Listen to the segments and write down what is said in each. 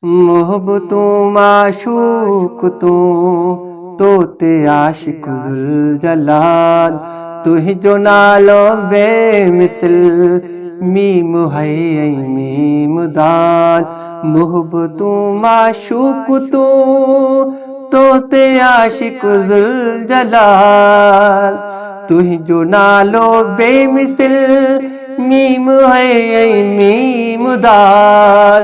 मोहब्बतू माशूक तू तोते आशिक जुल जलाल, तुही जो नालो बेमिसल मीम है मीम दाल। मोहब्बतू माशूक तू तोते आशिक जुल जलाल, तुही जो नालो बेमिसल मीम है मीम दाल।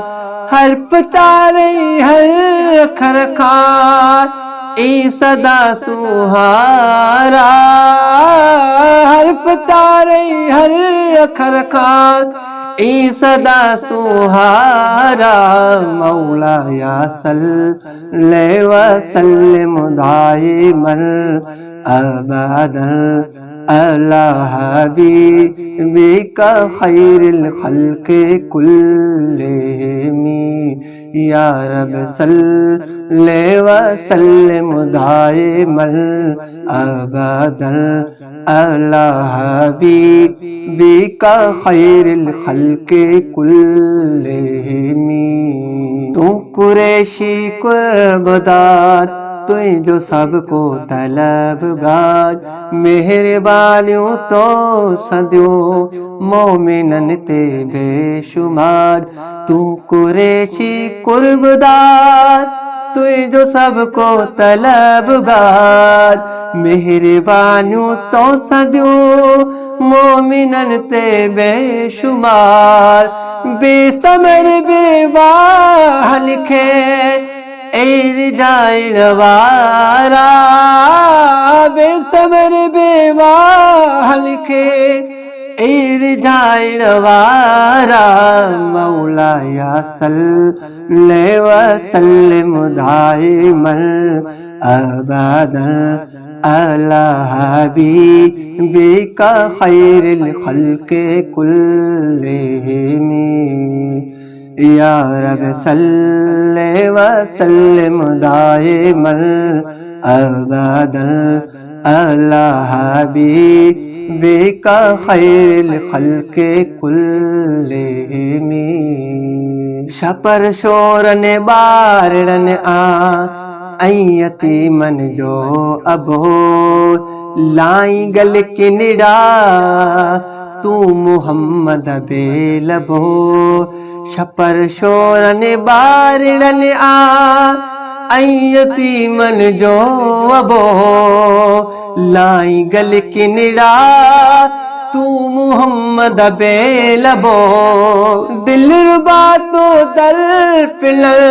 हर्फ तारे हर अखर खान ई सदा सुहारा, हर्फ तारे हर अखर खान ई सदा सुहारा। मौला या सल्ले व सल्लिम दाइमन अबदन अला हबीबिका खैरिल खल्क़ि कुल्लिहिम। या रब सल्ले व सल्लिम दाइमन अबदन अला हबीबिका खैरिल खल्क़ि कुल्लिहिम। तू कुरैशी कुर्बदार तुई जो सबको तलबगार, मेहरबानियों तो सदियों मोमिनन ते बेशुमार। तू कुरैशी कुर्बदार तुई जो सबको तलबगार, मेहरबानियों तो सदियों मोमिनन ते बेशुमार। बेसमर बेवाह लिखे जाए वारा, बेसमर बेवाह लिखे जाए वारा। मौला या सल्ले व सल्लिम दाइमन अबदन अला हबीबिका खैरिल खल्क़ि कुल्लिहिम। या रब सल्ले व सल्लिम दाइमन अबदन अला हबीबिका खैरिल खल्क़ि कुल्लिहिम। शपर शोरन बारन यतीमन जो अबो लाई गल किनिड़ा तू मुहम्मद बेलबो। शपर शोरन बारन यतीमन जो अबो लाई गल किनिड़ा तू मुहम्मद बेलबो। दिल रुबा तो दर पिलर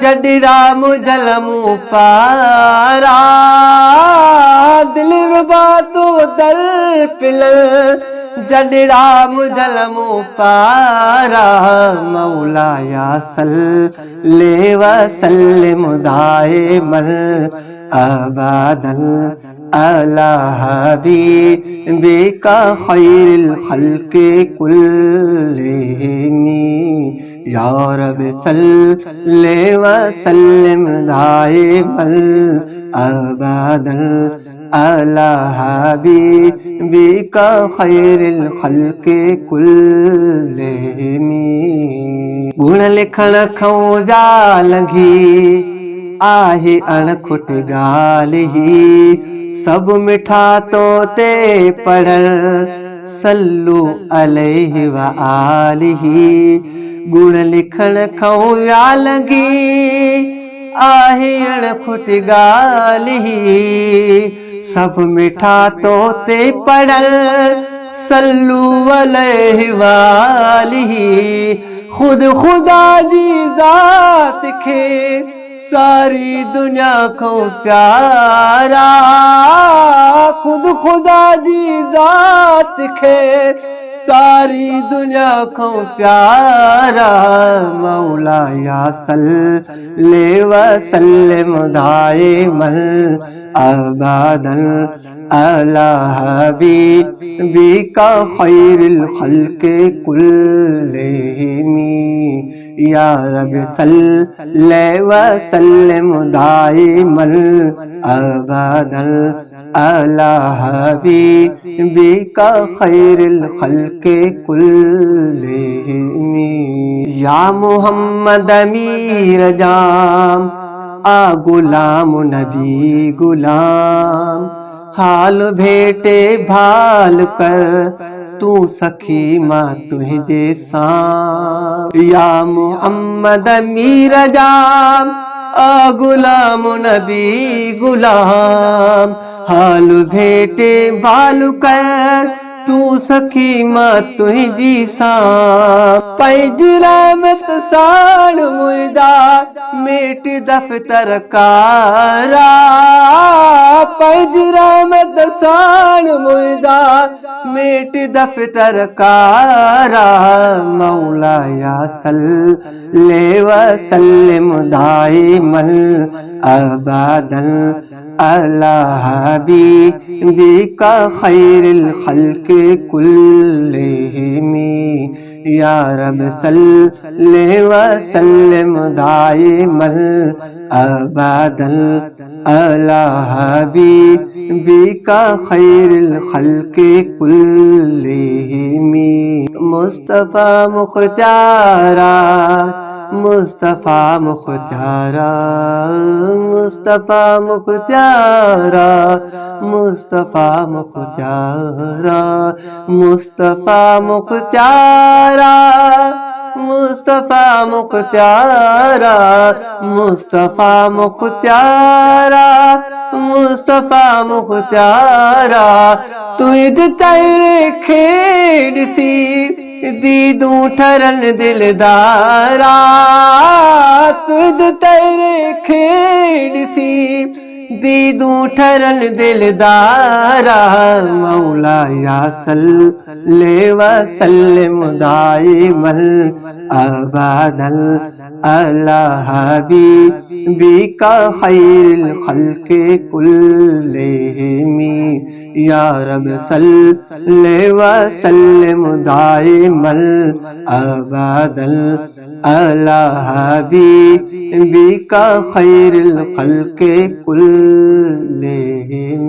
जडरा मुजलमू पारा, दिल रुबा तो दर पिलर जडरा मुजलमू पारा। मौला या सल्ले व सल्लिम दाइमन अबदन अला हबीबिका खैरिल खल्क़ि कुल्लिहिम। या रब सल्ले व सल्लिम दाइमन अबदन अला हबीबिका खैरिल खल्क़ि कुल्लिहिम। गुण लिखण खऊं लगी आहे अणखुट गाली, सब मिठा तो ते पढ़ल सल्लू अलैहि व आलिही। गुण लिखण खऊं लगी आहे अणखुट गाली, सब मिठा तो ते पढ़ल सल्लू अलैहि व आलिही। खुद खुदा जी जात खे सारी दुनिया को प्यारा, खुद खुदा जी जात खे सारी दुनिया को प्यारा। मौला या सल्ले व सल्लिम दाइमन अबदन अला हबीबिका खैरिल खल्क़ि कुल्लिहिम। या रब सल्ले व सल्लिम दाइमन अबदन अला हबीबिका खैरिल खल्के कुल्लिहिम। या मोहम्मद अमीर जाम आ गुलाम नबी गुलाम, हाल भेटे भाल कर तू सखी माँ तुझे साम। या मोहम्मद अमीर जाम आ गुलाम नबी गुलाम, हाल भेटे भाल कर तू सखी माँ तुझी साम। पैजरामत साण मुर्दा मेट दफ्तर कारा, पैजरामत साण मुर्दा मेट दफ्तर कारा। मौला या सल्ले व सल्लिम दाइमन अबदन अला हबीबिका खैरिल खल्के कुल्लिहिम। या रब सल्ले व सल्लिम दाइमन अबदन अला हबीबिका खैरिल खल्के कुल्लिहिम। मुस्तफा मुख्तारा मुस्तफा मुख्तारा मुस्तफा मुख्तारा मुस्तफा मुख्तारा मुस्तफा मुख्तारा मुस्तफा मुख्तारा मुस्तफा मुख्तारा मुस्तफा मुख्तारा। तुझ तेरे खेड़ सी दीदू ठरन दिलदारा, तुझ तेरे खेड़ सी दीदू ठरन दिलदारा। मौला या सल्ले व सल्लिम दाइमन अबदन अला हबीबिका खैरिल खल्के कुल्लिहिम। या रब सल्ले व सल्लिम दाइमन अबदन अला हबीबिका खैरिल खल्के कुल्लिहिम।